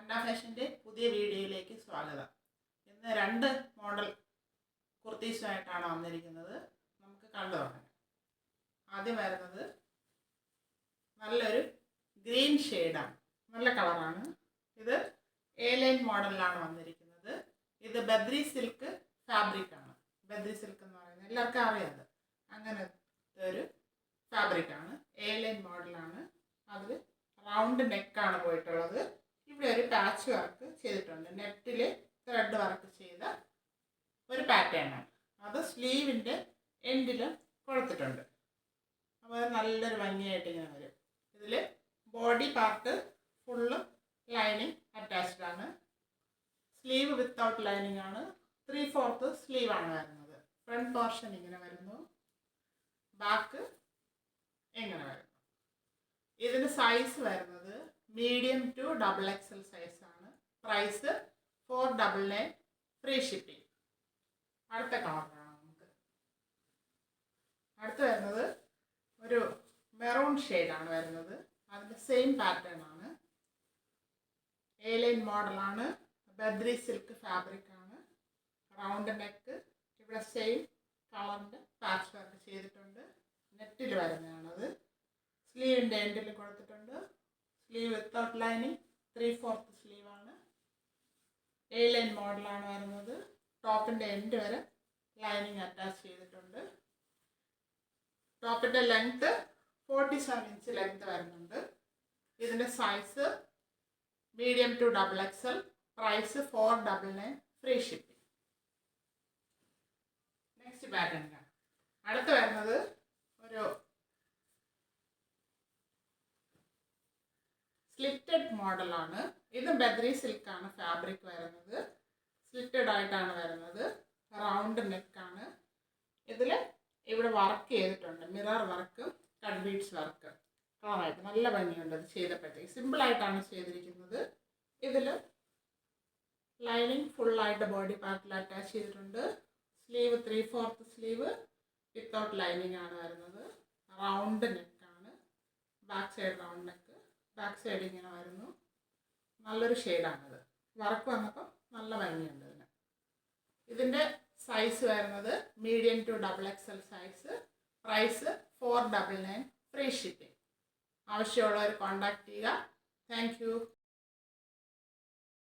അന്ന ഫാഷൻ്റെ പുതിയ വീഡിയോയിലേക്ക് സ്വാഗതം. ഇന്ന് രണ്ട് മോഡൽ കുർത്തീസുമായിട്ടാണ് വന്നിരിക്കുന്നത്. നമുക്ക് കണ്ടു തുടങ്ങാം. ആദ്യം വരുന്നത് നല്ലൊരു ഗ്രീൻ ഷെയ്ഡാണ്, നല്ല കളറാണ്. ഇത് A-line മോഡലിലാണ് വന്നിരിക്കുന്നത്. ഇത് ബദ്രി സിൽക്ക് ഫാബ്രിക്കാണ്. ബദ്രി സിൽക്ക് എന്ന് പറയുന്നത് എല്ലാവർക്കും അറിയാതെ അങ്ങനത്തെ ഒരു ഫാബ്രിക്കാണ്. A-line മോഡലാണ്. അതിൽ റൗണ്ട് നെക്കാണ് പോയിട്ടുള്ളത്. ഇവിടെ ഒരു പാച്ച് വർക്ക് ചെയ്തിട്ടുണ്ട്. നെറ്റിൽ ത്രെഡ് വർക്ക് ചെയ്ത ഒരു പാറ്റേണാണ്. അത് സ്ലീവിൻ്റെ എൻഡിൽ കൊടുത്തിട്ടുണ്ട്. അപ്പോൾ അത് നല്ലൊരു ഭംഗിയായിട്ട് ഇങ്ങനെ വരും. ഇതിൽ body part full lining attached ആണ്. സ്ലീവ് വിത്തൗട്ട് ലൈനിങ് ആണ്. 3/4 സ്ലീവാണ് വരുന്നത്. ഫ്രണ്ട് പോർഷൻ ഇങ്ങനെ വരുന്നു, ബാക്ക് ഇങ്ങനെ വരുന്നു. ഇതിന് സൈസ് വരുന്നത് മീഡിയം ടു XXL സൈസാണ്. Price 499, free shipping. അടുത്ത കളർ കാണാം നമുക്ക്. അടുത്ത് വരുന്നത് ഒരു മെറൂൺ ഷെയ്ഡാണ് വരുന്നത്. അതിൻ്റെ സെയിം പാറ്റേൺ ആണ്. A-line മോഡലാണ്. ബദ്രി സിൽക്ക് ഫാബ്രിക്കാണ്. Round neck. ഇവിടെ സെയിം കളറിൻ്റെ പാച്ച് വർക്ക് ചെയ്തിട്ടുണ്ട്. നെറ്റിൽ വരുന്നതാണത്. സ്ലീവിൻ്റെ എൻഡിൽ കൊടുത്തിട്ടുണ്ട്. Sleeve without lining 3/4 സ്ലീവാണ്. A-line മോഡലാണ് വരുന്നത്. ടോപ്പിൻ്റെ എൻഡ് വരെ ലൈനിങ് അറ്റാച്ച് ചെയ്തിട്ടുണ്ട്. ടോപ്പിൻ്റെ ലെങ്ത്ത് 47 ഇഞ്ച് ലെങ്ത്ത് വരുന്നുണ്ട്. ഇതിൻ്റെ size medium to XXL. Price 499, free shipping. Next pattern കാണാം. അടുത്ത് വരുന്നത് ഒരു സ്ലിറ്റഡ് മോഡലാണ്. ഇത് ബദ്രി സിൽക്കാണ് ഫാബ്രിക് വരുന്നത്. സ്ലിറ്റഡ് ആയിട്ടാണ് വരുന്നത്. റൗണ്ട് നെക്കാണ്. ഇതിൽ ഇവിടെ വർക്ക് ചെയ്തിട്ടുണ്ട്. Mirror work, cut beads work. കളറായിട്ട് നല്ല ഭംഗിയുണ്ട് ഇത് ചെയ്തപ്പോഴത്തേക്ക്. സിമ്പിളായിട്ടാണ് ചെയ്തിരിക്കുന്നത്. ഇതിൽ ലൈനിങ് ഫുള്ളായിട്ട് ബോഡി പാർട്ടിൽ അറ്റാച്ച് ചെയ്തിട്ടുണ്ട്. സ്ലീവ് 3/4 സ്ലീവ് വിത്തൗട്ട് ലൈനിങ് ആണ് വരുന്നത്. റൗണ്ട് നെക്കാണ്. Back side round neck. Back side ഇങ്ങനെ വരുന്നു. നല്ലൊരു ഷെയ്ഡാണിത്. വർക്ക് വന്നപ്പോൾ നല്ല ഭംഗിയുണ്ട് ഇതിന്. ഇതിൻ്റെ സൈസ് വരുന്നത് medium to XXL size. Price 499, free shipping. ആവശ്യമുള്ളവർ കോൺടാക്ട് ചെയ്യുക. Thank U.